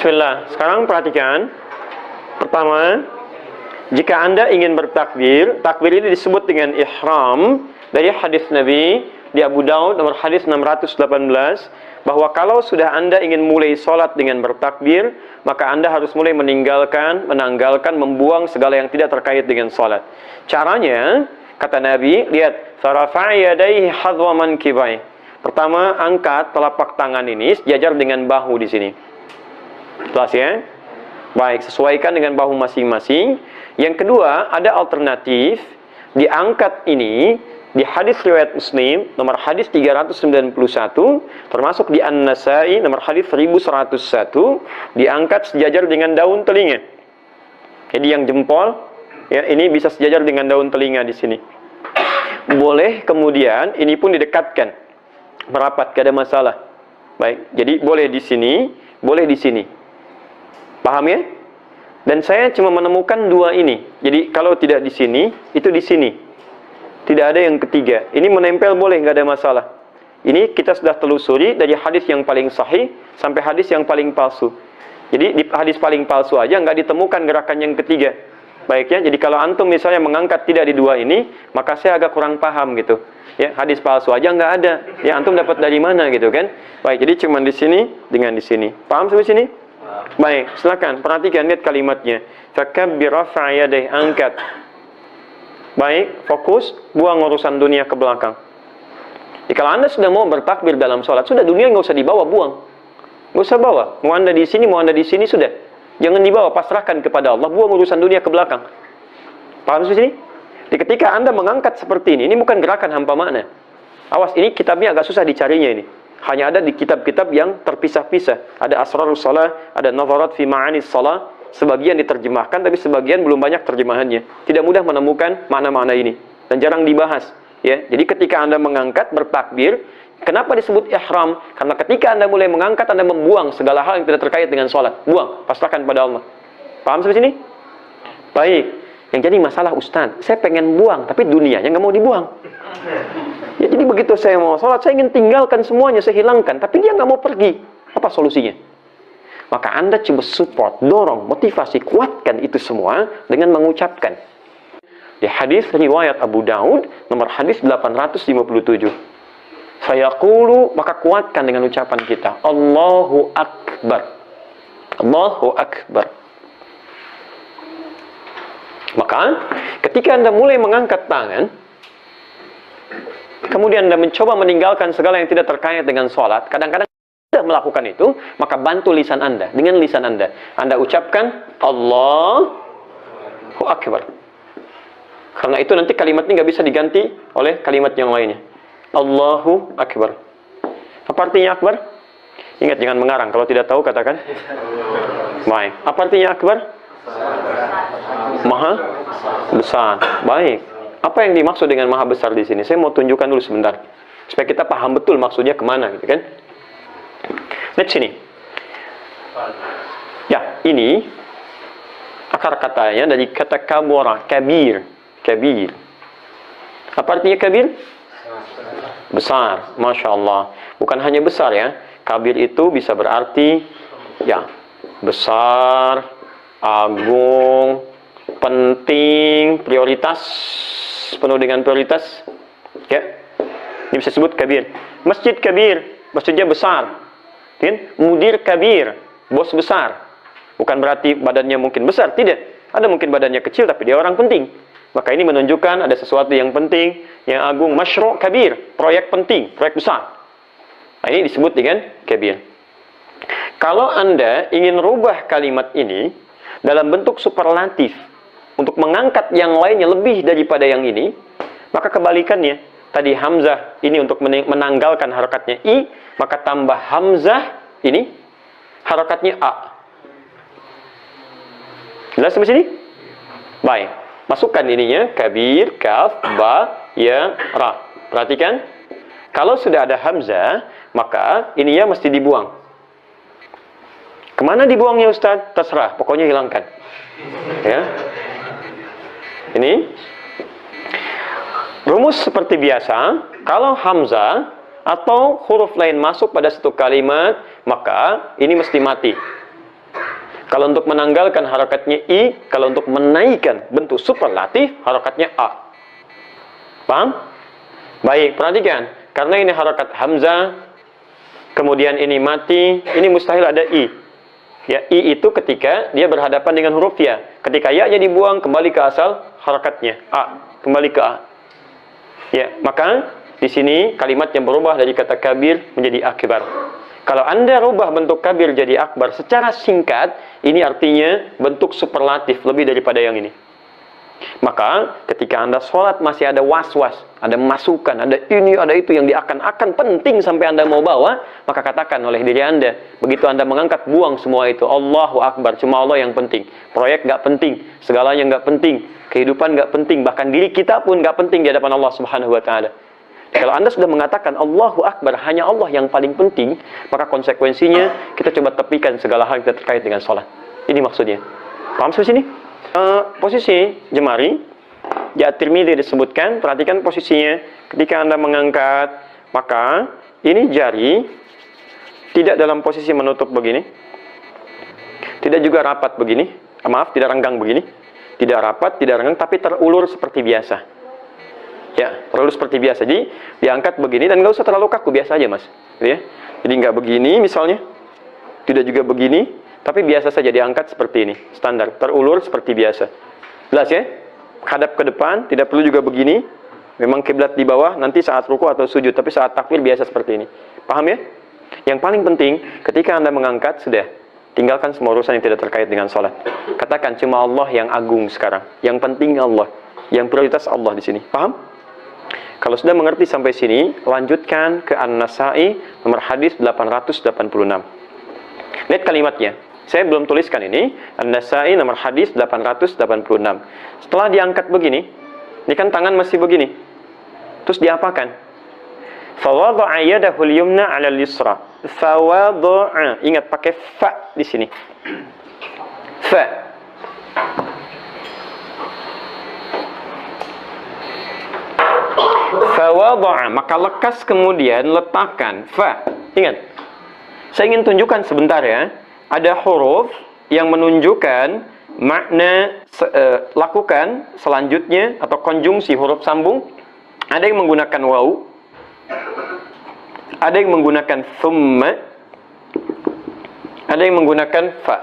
Bismillah. Sekarang perhatikan. Pertama, jika Anda ingin bertakbir, takbir ini disebut dengan ihram dari hadis Nabi di Abu Daud nomor hadis 618, bahwa kalau sudah Anda ingin mulai sholat dengan bertakbir, maka Anda harus mulai menanggalkan, membuang segala yang tidak terkait dengan sholat. Caranya, kata Nabi, lihat, farafa'a yadayhi hadwa mankibai. Pertama, angkat telapak tangan ini sejajar dengan bahu di sini. Jelas ya? Baik, sesuaikan dengan bahu masing-masing. Yang kedua, ada alternatif. Diangkat ini di hadis riwayat Muslim nomor hadis 391, termasuk di An-Nasai nomor hadis 1101, diangkat sejajar dengan daun telinga. Jadi yang jempol ya, ini bisa sejajar dengan daun telinga di sini. Boleh kemudian ini pun didekatkan, merapat, gak ada masalah. Baik, jadi boleh di sini, boleh di sini. Paham ya? Dan saya cuma menemukan dua ini. Jadi kalau tidak di sini, itu di sini. Tidak ada yang ketiga. Ini menempel boleh, nggak ada masalah. Ini kita sudah telusuri dari hadis yang paling sahih sampai hadis yang paling palsu. Jadi di hadis paling palsu aja nggak ditemukan gerakan yang ketiga. Baik ya. Jadi kalau antum misalnya mengangkat tidak di dua ini, maka saya agak kurang paham gitu. Ya, hadis palsu aja nggak ada. Ya, antum dapat dari mana gitu kan? Baik. Jadi cuma di sini dengan di sini. Paham sampai sini? Baik, silakan perhatikan, lihat kalimatnya. Fakabbir rafa'a yadayhi, angkat. Baik, fokus, buang urusan dunia ke belakang. Jadi kalau Anda sudah mau bertakbir dalam sholat, sudah dunia nggak usah dibawa, buang. Nggak usah bawa. Mau Anda di sini, mau Anda di sini, sudah. Jangan dibawa, pasrahkan kepada Allah, buang urusan dunia ke belakang. Paham di sini? Jadi ketika Anda mengangkat seperti ini bukan gerakan hampa makna. Awas, ini kitabnya agak susah dicarinya ini. Hanya ada di kitab-kitab yang terpisah-pisah. Ada Asrarus Shalah, ada Nazarat fi Ma'anis Shalah. Sebagian diterjemahkan, tapi sebagian belum banyak terjemahannya. Tidak mudah menemukan makna-makna ini. Dan jarang dibahas. Ya, jadi ketika Anda mengangkat, bertakbir, kenapa disebut ihram? Karena ketika Anda mulai mengangkat, Anda membuang segala hal yang tidak terkait dengan sholat. Buang, pasrahkan pada Allah. Paham sampai sini? Baik. Yang jadi masalah, Ustaz, saya pengen buang, tapi dunianya nggak mau dibuang. Ya, jadi begitu saya mau sholat, saya ingin tinggalkan semuanya, saya hilangkan. Tapi dia nggak mau pergi. Apa solusinya? Maka Anda coba support, dorong, motivasi, kuatkan itu semua dengan mengucapkan. Di hadis riwayat Abu Daud, nomor hadis 857. Fayaqulu, maka kuatkan dengan ucapan kita. Allahu Akbar. Allahu Akbar. Maka, ketika Anda mulai mengangkat tangan, kemudian Anda mencoba meninggalkan segala yang tidak terkait dengan sholat, kadang-kadang Anda melakukan itu, maka bantu lisan Anda. Dengan lisan Anda, Anda ucapkan Allahu Akbar. Karena itu nanti kalimat ini nggak bisa diganti oleh kalimat yang lainnya. Allahu Akbar. Apa artinya Akbar? Ingat, jangan mengarang. Kalau tidak tahu, katakan. Baik. Apa artinya Akbar? Maha besar. Baik. Apa yang dimaksud dengan maha besar di sini? Saya mau tunjukkan dulu sebentar, supaya kita paham betul maksudnya kemana, gitu kan? Lihat sini. Ya, ini akar katanya dari kata kabura, kabir, kabir. Apa artinya kabir? Besar. Masya Allah. Bukan hanya besar ya. Kabir itu bisa berarti ya besar, agung, penting, prioritas, penuh dengan prioritas. Ya, ini bisa disebut kabir. Masjid kabir, masjidnya besar. Mudir kabir, bos besar. Bukan berarti badannya mungkin besar, tidak. Ada mungkin badannya kecil, tapi dia orang penting. Maka ini menunjukkan ada sesuatu yang penting, yang agung. Masyru' kabir, proyek penting, proyek besar. Nah, ini disebut dengan kabir. Kalau Anda ingin rubah kalimat ini dalam bentuk superlatif, untuk mengangkat yang lainnya lebih daripada yang ini, maka kebalikannya. Tadi hamzah ini untuk menanggalkan harakatnya i, maka tambah hamzah ini harakatnya a. Jelas sampai sini? Baik. Masukkan ininya kabir, kaf, ba, ya, ra. Perhatikan. Kalau sudah ada hamzah, maka ininya mesti dibuang. Kemana dibuangnya Ustaz? Terserah, pokoknya hilangkan. Ya. Ini rumus seperti biasa. Kalau hamzah atau huruf lain masuk pada satu kalimat, maka ini mesti mati. Kalau untuk menanggalkan harakatnya I, kalau untuk menaikkan bentuk superlatif harakatnya A. Paham? Baik, perhatikan. Karena ini harakat hamzah, kemudian ini mati, ini mustahil ada I. Ya, I itu ketika dia berhadapan dengan huruf ya. Ketika ya-nya dibuang, kembali ke asal harakatnya A, kembali ke A. Ya, maka di sini kalimat yang berubah dari kata kabir menjadi akbar. Kalau Anda rubah bentuk kabir jadi akbar secara singkat, ini artinya bentuk superlatif lebih daripada yang ini. Maka ketika Anda sholat masih ada was-was, ada masukan, ada ini, ada itu yang akan penting sampai Anda mau bawa, maka katakan oleh diri Anda, begitu Anda mengangkat, buang semua itu. Allahu Akbar, cuma Allah yang penting. Proyek nggak penting, segalanya nggak penting, kehidupan nggak penting, bahkan diri kita pun nggak penting di hadapan Allah Subhanahu Wa Taala. Kalau Anda sudah mengatakan Allahu Akbar, hanya Allah yang paling penting, maka konsekuensinya kita coba tepikan segala hal yang terkait dengan sholat. Ini maksudnya. Paham sampai sini? Posisi jemari di At-Tirmidzi disebutkan, perhatikan posisinya ketika Anda mengangkat, maka ini jari tidak dalam posisi menutup begini, tidak juga rapat begini, maaf, tidak renggang begini, tidak rapat, tidak renggang, tapi terulur seperti biasa. Ya, terulur seperti biasa. Jadi diangkat begini dan nggak usah terlalu kaku, biasa aja mas, gitu ya. Jadi nggak begini misalnya, tidak juga begini, tapi biasa saja diangkat seperti ini, standar, terulur seperti biasa. Jelas ya? Hadap ke depan, tidak perlu juga begini. Memang kiblat di bawah, nanti saat ruku atau sujud, tapi saat takbir biasa seperti ini. Paham ya? Yang paling penting, ketika Anda mengangkat, sudah. Tinggalkan semua urusan yang tidak terkait dengan sholat. Katakan, cuma Allah yang agung sekarang. Yang penting Allah. Yang prioritas Allah di sini. Paham? Kalau sudah mengerti sampai sini, lanjutkan ke An-Nasa'i, nomor hadis 886. Lihat kalimatnya. Saya belum tuliskan ini. An-Nasa'i nomor hadis 886. Setelah diangkat begini, ini kan tangan masih begini. Terus diapakan? Fawadha'a yadahul yumna 'alal yusra. Fawadha'a. Ingat pakai fa di sini. Fa. Fawadha'a, maka lekas kemudian letakkan fa. Ingat. Saya ingin tunjukkan sebentar ya. Ada huruf yang menunjukkan makna lakukan selanjutnya atau konjungsi huruf sambung. Ada yang menggunakan waw, ada yang menggunakan thumma, ada yang menggunakan fa.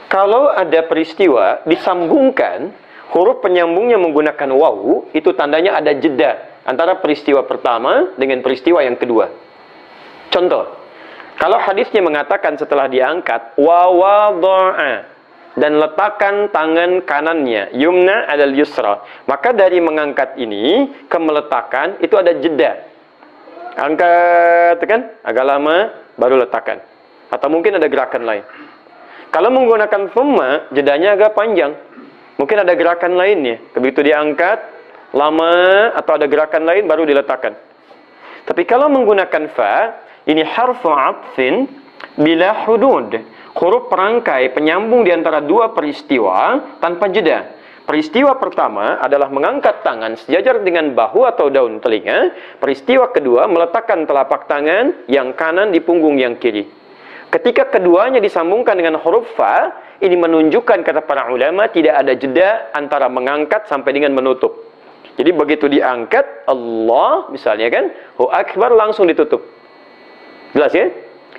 Kalau ada peristiwa disambungkan, huruf penyambungnya menggunakan waw, itu tandanya ada jeda antara peristiwa pertama dengan peristiwa yang kedua. Contoh, kalau hadisnya mengatakan setelah diangkat wa wadha'a dan letakkan tangan kanannya yumna 'alal yusra, maka dari mengangkat ini ke meletakan itu ada jeda. Angkat kan agak lama baru letakkan. Atau mungkin ada gerakan lain. Kalau menggunakan thumma, jedanya agak panjang. Mungkin ada gerakan lainnya. Begitu diangkat lama atau ada gerakan lain baru diletakkan. Tapi kalau menggunakan fa, ini harfu atfin bila hudud. Huruf perangkai penyambung di antara dua peristiwa tanpa jeda. Peristiwa pertama adalah mengangkat tangan sejajar dengan bahu atau daun telinga. Peristiwa kedua meletakkan telapak tangan yang kanan di punggung yang kiri. Ketika keduanya disambungkan dengan huruf fa, ini menunjukkan kata para ulama tidak ada jeda antara mengangkat sampai dengan menutup. Jadi begitu diangkat Allah misalnya kan, Hu Akbar langsung ditutup. Jelas ya?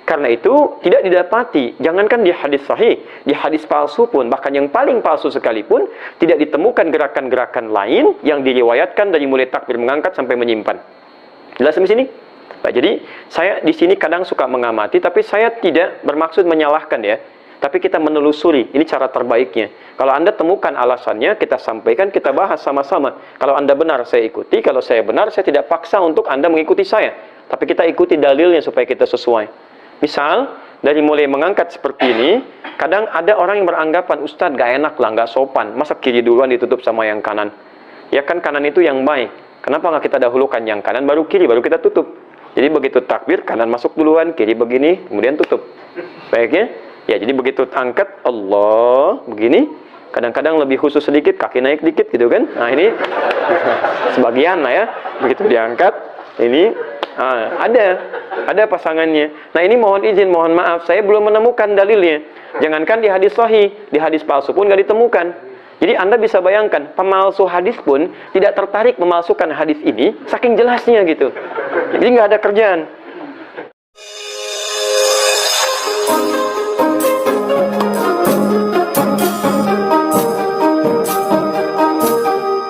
Karena itu tidak didapati, jangankan di hadis sahih, di hadis palsu pun, bahkan yang paling palsu sekalipun, tidak ditemukan gerakan-gerakan lain yang diriwayatkan dari mulai takbir mengangkat sampai menyimpan. Jelas sampai sini? Nah, jadi saya di sini kadang suka mengamati, tapi saya tidak bermaksud menyalahkan ya. Tapi kita menelusuri, ini cara terbaiknya. Kalau Anda temukan alasannya, kita sampaikan, kita bahas sama-sama. Kalau Anda benar, saya ikuti. Kalau saya benar, saya tidak paksa untuk Anda mengikuti saya. Tapi kita ikuti dalilnya supaya kita sesuai. Misal, dari mulai mengangkat seperti ini, kadang ada orang yang beranggapan, Ustadz gak enak lah, gak sopan. Masa kiri duluan ditutup sama yang kanan? Ya kan kanan itu yang baik. Kenapa gak kita dahulukan yang kanan, baru kiri, baru kita tutup? Jadi begitu takbir, kanan masuk duluan, kiri begini, kemudian tutup. Baiknya? Ya, jadi begitu angkat, Allah, begini. Kadang-kadang lebih khusus sedikit, kaki naik dikit gitu kan. Nah ini, sebagian lah ya. Begitu diangkat, ini Ada pasangannya. Nah, ini mohon izin, mohon maaf, saya belum menemukan dalilnya. Jangankan di hadis sahih, di hadis palsu pun nggak ditemukan. Jadi Anda bisa bayangkan, pemalsu hadis pun tidak tertarik memalsukan hadis ini, saking jelasnya gitu. Jadi nggak ada kerjaan.